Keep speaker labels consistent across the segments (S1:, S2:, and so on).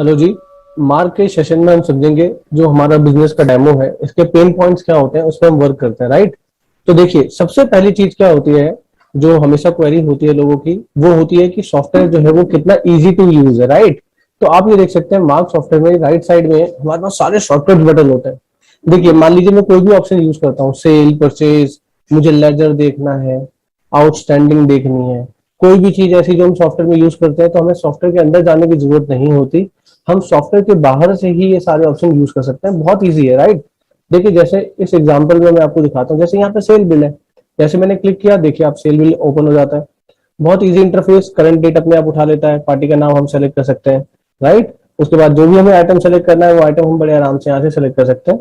S1: Hello जी। Mark के session में हम समझेंगे जो हमारा बिजनेस का डेमो है, इसके पेन पॉइंट्स क्या होते हैं, उस पर हम वर्क करते हैं, राइट। तो देखिए, सबसे पहली चीज क्या होती है जो हमेशा क्वेरी होती है लोगों की, वो होती है कि सॉफ्टवेयर जो है वो कितना इजी टू यूज है, राइट। तो आप ये देख सकते हैं मार्क सॉफ्टवेयर में राइट साइड में हमारे पास सारे शॉर्टकट बटन होते हैं। देखिए, मान लीजिए मैं कोई भी ऑप्शन यूज करता हूँ, सेल, परचेज, मुझे लेजर देखना है, आउटस्टैंडिंग देखनी है, कोई भी चीज ऐसी जो हम सॉफ्टवेयर में यूज करते हैं, तो हमें सॉफ्टवेयर के अंदर जाने की जरूरत नहीं होती। हम सॉफ्टवेयर के बाहर से ही ये सारे ऑप्शन यूज कर सकते हैं, बहुत इजी है, राइट। देखिए, जैसे इस एग्जांपल में मैं आपको दिखाता हूँ, जैसे यहाँ पे सेल बिल है। जैसे मैंने क्लिक किया, देखिए आप सेल बिल ओपन हो जाता है। बहुत इजी इंटरफेस, करंट डेट अपने आप उठा लेता है, पार्टी का नाम हम सेलेक्ट कर सकते हैं, राइट। उसके बाद जो भी हमें आइटम सेलेक्ट करना है वो आइटम हम बड़े आराम से यहाँ से सेलेक्ट कर सकते हैं।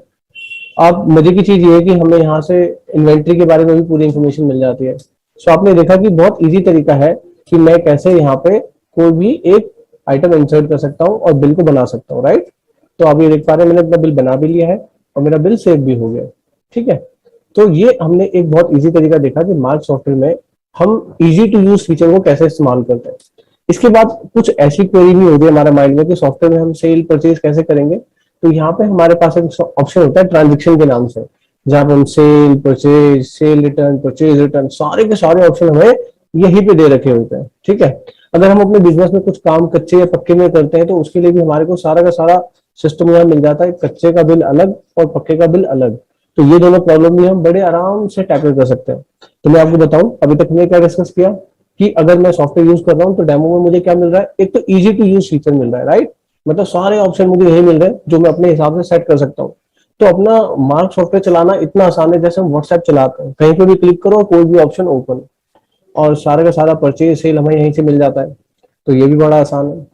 S1: अब मजे की चीज ये है कि हमें यहाँ से इन्वेंट्री के बारे में भी पूरी इंफॉर्मेशन मिल जाती है। सो आपने देखा कि बहुत इजी तरीका है कि मैं कैसे यहाँ पे कोई भी एक आइटम इंसर्ट कर सकता हूँ और बिल को बना सकता हूँ, राइट। तो आप ये देख पा रहे हैं, मैंने अपना बिल बना भी लिया है और मेरा बिल सेव भी हो गया, ठीक है। तो ये हमने एक बहुत इजी तरीका देखा कि मार्क सॉफ्टवेयर में हम इजी टू यूज फीचर को कैसे इस्तेमाल करते हैं। इसके बाद कुछ ऐसी क्वेरी भी होती है हमारे माइंड में कि सॉफ्टवेयर में हम सेल परचेज कैसे करेंगे। तो यहाँ पे हमारे पास एक ऑप्शन होता है ट्रांजेक्शन के नाम से, जहां पे हम cell purchase, cell return, purchase return, सारे के सारे ऑप्शन हमें यहीं पे दे रखे होते हैं, ठीक है। अगर हम अपने बिजनेस में कुछ काम कच्चे या पक्के में करते हैं तो उसके लिए भी हमारे को सारा का सारा सिस्टम यहाँ मिल जाता है, कच्चे का बिल अलग और पक्के का बिल अलग। तो ये दोनों प्रॉब्लम भी हम बड़े आराम से टैकल कर सकते हैं। तो मैं आपको बताऊं, अभी तक हमने क्या डिस्कस किया कि अगर मैं सॉफ्टवेयर यूज कर रहा हूँ तो डेमो में मुझे क्या मिल रहा है, एक तो इजी टू यूज फीचर मिल रहा है, राइट। मतलब सारे ऑप्शन मुझे यही मिल रहे हैं जो मैं अपने हिसाब से सेट कर सकता हूँ। तो अपना मार्क सॉफ्टवेयर चलाना इतना आसान है, जैसे हम व्हाट्सएप चलाते हैं, कहीं पे भी क्लिक करो कोई भी ऑप्शन ओपन, और सारे का सारा परचेज सेल हमें यहीं से मिल जाता है। तो ये भी बड़ा आसान है।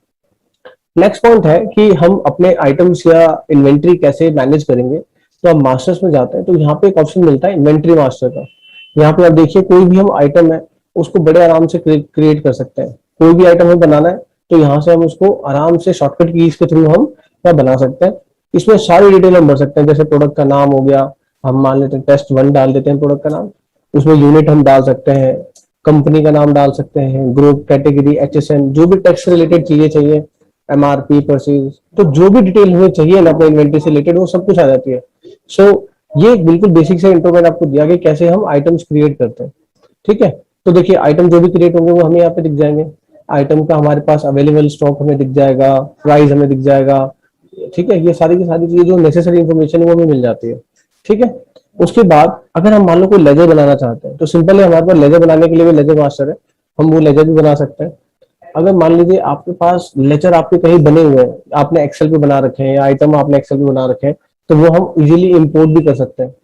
S1: नेक्स्ट पॉइंट है कि हम अपने आइटम्स या इन्वेंट्री कैसे मैनेज करेंगे। तो आप मास्टर्स में जाते हैं तो यहाँ पे एक ऑप्शन मिलता है इन्वेंट्री मास्टर का। यहाँ पे आप देखिए, कोई भी हम आइटम है उसको बड़े आराम से क्रिएट कर सकते हैं। कोई भी आइटम हमें बनाना है तो यहाँ से हम उसको आराम से शॉर्टकट कीज के थ्रू हम क्या बना सकते हैं। इसमें सारी डिटेल हम भर सकते हैं, जैसे प्रोडक्ट का नाम हो गया, हम मान लेते हैं टेस्ट 1 डाल देते हैं प्रोडक्ट का नाम। उसमें यूनिट हम डाल सकते हैं, कंपनी का नाम डाल सकते हैं, ग्रुप, कैटेगरी, एचएसएन, जो भी टैक्स से रिलेटेड चीजें चाहिए, एमआरपी, परचेज, तो जो भी डिटेल हमें चाहिए ना अपने इन्वेंट्री से रिलेटेड वो सब कुछ आ जाती है। सो ये बिल्कुल बेसिक से इंट्रो मैंने आपको दिया कि कैसे हम आइटम्स क्रिएट करते हैं, ठीक है। तो देखिए, आइटम जो भी क्रिएट होंगे वो हमें यहाँ पे दिख जाएंगे। आइटम का हमारे पास अवेलेबल स्टॉक हमें दिख जाएगा, प्राइस हमें दिख जाएगा, ठीक है। ये सारी की सारी चीजें जो नेसेसरी इंफॉर्मेशन है वो हमें मिल जाती है, ठीक है। उसके बाद अगर हम मान लो कोई लेजर बनाना चाहते हैं तो सिंपल है, हमारे पास लेजर बनाने के लिए भी लेजर मास्टर है, हम वो लेजर भी बना सकते हैं। अगर मान लीजिए आपके पास लेजर आपके कहीं बने हुए हैं, आपने एक्सेल पे बना रखे हैं या आइटम आपने एक्सेल पे बना रखे हैं, तो वो हम इजीली इंपोर्ट भी कर सकते हैं।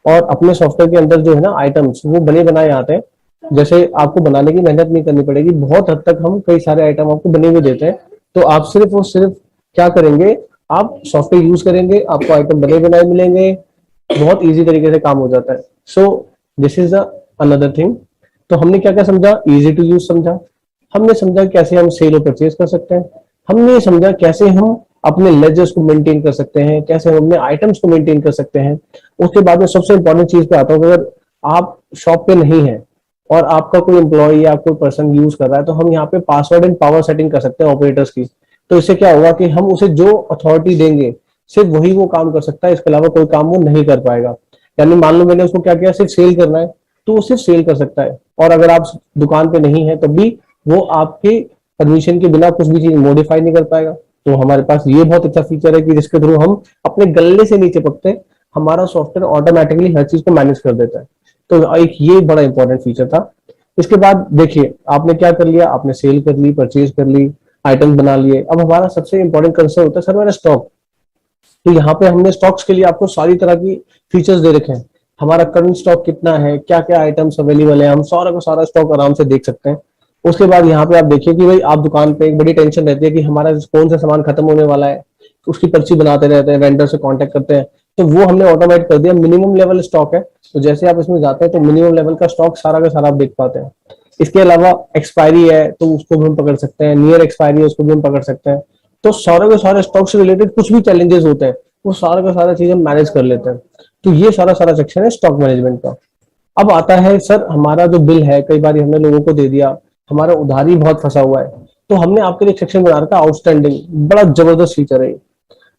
S1: और अपने सॉफ्टवेयर के अंदर जो है ना आइटम्स वो बने बनाए आते हैं, जैसे आपको बनाने की मेहनत नहीं करनी पड़ेगी, बहुत हद तक हम कई सारे आइटम आपको बने हुए देते हैं। तो आप सिर्फ और सिर्फ क्या करेंगे, आप सॉफ्टवेयर यूज करेंगे, आपको आइटम बने बनाए मिलेंगे, बहुत इजी तरीके से काम हो जाता है। So this is another thing. तो हमने क्या क्या समझा, इजी टू यूज समझा, हमने समझा कैसे हम सेल और परचेज कर सकते हैं, हमने समझा कैसे हम अपने लेजर्स को मेंटेन कर सकते हैं, कैसे हम अपने आइटम्स को मेंटेन कर सकते हैं। उसके बाद में सबसे इंपॉर्टेंट चीज पे आता हूँ, अगर आप शॉप पे नहीं है और आपका कोई एम्प्लॉय या कोई पर्सन यूज कर रहा है, तो हम यहाँ पे पासवर्ड एंड पावर सेटिंग कर सकते हैं ऑपरेटर्स की। तो इससे क्या होगा कि हम उसे जो अथॉरिटी देंगे सिर्फ वही वो काम कर सकता है, इसके अलावा कोई काम वो नहीं कर पाएगा। यानी मान लो मैंने उसको क्या किया, सिर्फ सेल करना है तो वो सिर्फ सेल कर सकता है, और अगर आप दुकान पे नहीं है तब भी वो आपके परमिशन के बिना कुछ भी चीज मॉडिफाई नहीं कर पाएगा। तो हमारे पास ये बहुत अच्छा फीचर है कि जिसके थ्रू हम अपने गले से नीचे पकते हमारा सॉफ्टवेयर ऑटोमेटिकली हर चीज को मैनेज कर देता है। तो एक ये बड़ा इंपॉर्टेंट फीचर था। इसके बाद देखिए, आपने क्या कर लिया, आपने सेल कर ली, परचेज कर ली, आइटम बना लिए। अब हमारा सबसे इंपॉर्टेंट कंसर्न होता है सर मेरा स्टॉक। तो यहाँ पे हमने स्टॉक्स के लिए आपको सारी तरह की फीचर्स दे रखे हैं, हमारा करंट स्टॉक कितना है, क्या क्या आइटम्स अवेलेबल है, हम सारा का सारा स्टॉक आराम से देख सकते हैं। उसके बाद यहाँ पे आप देखिए कि भाई आप दुकान पे एक बड़ी टेंशन रहती है कि हमारा कौन सा सामान खत्म होने वाला है, उसकी पर्ची बनाते रहते हैं, वेंडर से कांटेक्ट करते हैं। तो वो हमने ऑटोमेट कर दिया, मिनिमम लेवल स्टॉक है, तो जैसे आप इसमें जाते हैं तो मिनिमम लेवल का स्टॉक सारा का सारा आप देख पाते हैं। इसके अलावा एक्सपायरी है तो उसको भी हम पकड़ सकते हैं, नियर एक्सपायरी है उसको भी हम पकड़ सकते हैं। तो सारे के सारे स्टॉक से रिलेटेड कुछ भी चैलेंजेस होते हैं वो सारा का सारा चीज हम मैनेज कर लेते हैं। तो ये सारा सारा सेक्शन है स्टॉक मैनेजमेंट का। अब आता है सर हमारा जो बिल है, कई बार हमने लोगों को दे दिया, हमारा उधारी बहुत फंसा हुआ है, तो हमने आपके लिए सेक्शन बना रखा आउटस्टैंडिंग, बड़ा जबरदस्त फीचर है।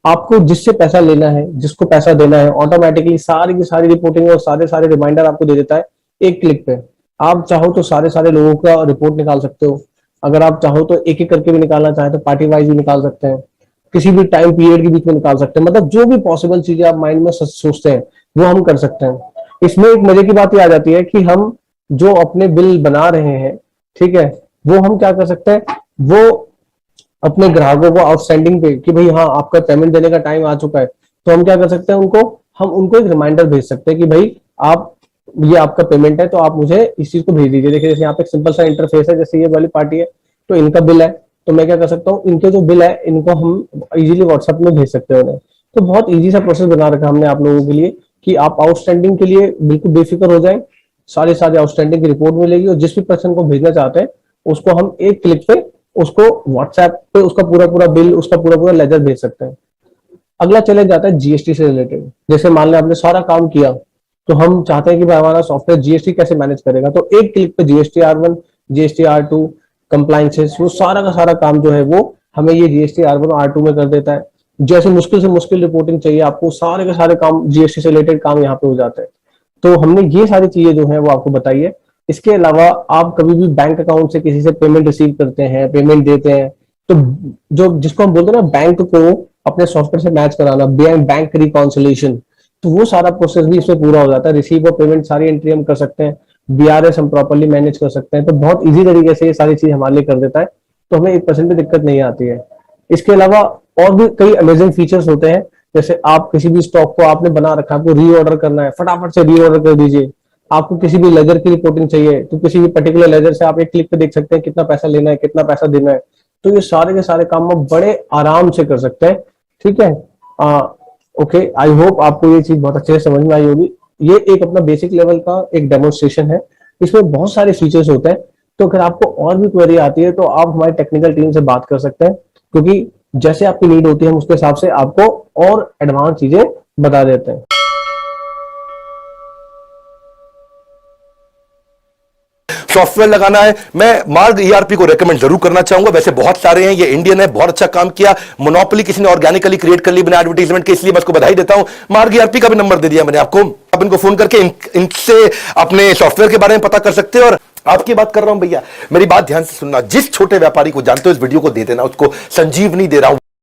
S1: आपको जिससे पैसा लेना है, जिसको पैसा देना है, ऑटोमेटिकली सारी की सारी रिपोर्टिंग और सारे सारे रिमाइंडर आपको दे देता है एक क्लिक पे। आप चाहो तो सारे सारे लोगों का रिपोर्ट निकाल सकते हो, अगर आप चाहो तो एक एक करके भी निकालना चाहे तो पार्टी वाइज भी निकाल सकते हैं, किसी भी टाइम पीरियड के बीच में निकाल सकते हैं, मतलब जो भी पॉसिबल चीजें आप माइंड में सोचते हैं वो हम कर सकते हैं। इसमें एक मजे की बात ये आ जाती है कि हम जो अपने बिल बना रहे हैं, ठीक है, वो हम क्या कर सकते हैं, वो अपने ग्राहकों को आउटस्टैंडिंग पे कि भाई हाँ आपका पेमेंट देने का टाइम आ चुका है, तो हम क्या कर सकते हैं, हम उनको एक रिमाइंडर भेज सकते हैं कि भाई आप, ये आपका पेमेंट है तो आप मुझे इस चीज को भेज दीजिए। देखिए जैसे यहाँ पे एक सिंपल सा इंटरफेस है, जैसे ये वाली पार्टी है तो इनका बिल है, तो मैं क्या कर सकता हूँ, इनके जो बिल है इनको हम इजीली व्हाट्सएप में भेज सकते हैं उन्हें। तो बहुत इजी सा प्रोसेस बना रखा हमने आप लोगों के लिए कि आप आउटस्टैंडिंग के लिए बिल्कुल बेफिक्र हो जाए, सारे सारे आउटस्टैंडिंग की रिपोर्ट मिलेगी और जिस भी पर्सन को भेजना चाहते हैं उसको हम एक क्लिक पे उसको व्हाट्सएप पे उसका पूरा पूरा बिल, उसका पूरा पूरा लेजर भेज सकते हैं। अगला चले जाता है जीएसटी से रिलेटेड। जैसे मान लें आपने सारा काम किया, तो हम चाहते हैं कि भाई हमारा सॉफ्टवेयर जीएसटी कैसे मैनेज करेगा, तो एक क्लिक पे GST R1, GST R2, compliances, वो सारा का सारा काम जो है वो हमें ये जीएसटी R1 और R2 में कर देता है। जैसे मुश्किल से मुश्किल रिपोर्टिंग चाहिए आपको, सारे के सारे काम जीएसटी से रिलेटेड काम यहाँ पे हो जाते हैं। तो हमने ये सारी चीजें जो है वो आपको बताई है। इसके अलावा आप कभी भी बैंक अकाउंट से किसी से पेमेंट रिसीव करते हैं, पेमेंट देते हैं, तो जो जिसको हम बोलते हैं ना बैंक को अपने सॉफ्टवेयर से मैच कराना, बैंक रिकॉन्सिलेशन, तो वो सारा प्रोसेस भी इसमें पूरा हो जाता है। रिसीव और पेमेंट सारी एंट्री हम कर सकते हैं, बीआरएस हम प्रॉपर्ली मैनेज कर सकते हैं, तो बहुत इजी तरीके से ये सारी चीज हमारे लिए कर देता है, तो हमें 1% भी दिक्कत नहीं आती है। इसके अलावा और भी कई अमेजिंग फीचर्स होते हैं, जैसे आप किसी भी स्टॉक को आपने बना रखा है, आपको रीऑर्डर करना है, फटाफट से रीऑर्डर कर दीजिए। आपको किसी भी लेजर की रिपोर्टिंग चाहिए तो किसी भी पर्टिकुलर लेजर से आप एक क्लिक पे देख सकते हैं कितना पैसा लेना है, कितना पैसा देना है, तो ये सारे के सारे काम आप बड़े आराम से कर सकते हैं। ठीक है, ओके, आई होप आपको ये चीज बहुत अच्छे से समझ में आई होगी। ये एक अपना बेसिक लेवल का एक डेमोन्स्ट्रेशन है, इसमें बहुत सारे फीचर्स होते हैं। तो अगर आपको और भी क्वेरी आती है तो आप हमारी टेक्निकल टीम से बात कर सकते हैं, क्योंकि जैसे आपकी नीड होती है हम उसके हिसाब से आपको और एडवांस चीजें बता देते हैं।
S2: सॉफ्टवेयर लगाना है, मैं मार्ग ईआरपी को रेकमेंड जरूर करना चाहूंगा। वैसे बहुत सारे हैं, ये इंडियन है, बहुत अच्छा काम किया, मोनोपोली किसी ने ऑर्गेनिकली क्रिएट कर ली बिना एडवर्टाइजमेंट के, इसलिए मैं उसको बधाई देता हूं। मार्ग ईआरपी का भी नंबर दे दिया मैंने आपको, आप इनको फोन करके इनसे अपने सॉफ्टवेयर के बारे में पता कर सकते हैं। और आपकी बात कर रहा हूं भैया, मेरी बात ध्यान से सुनना, जिस छोटे व्यापारी को जानते हो इस वीडियो को दे देना, उसको संजीवनी दे रहा हूं।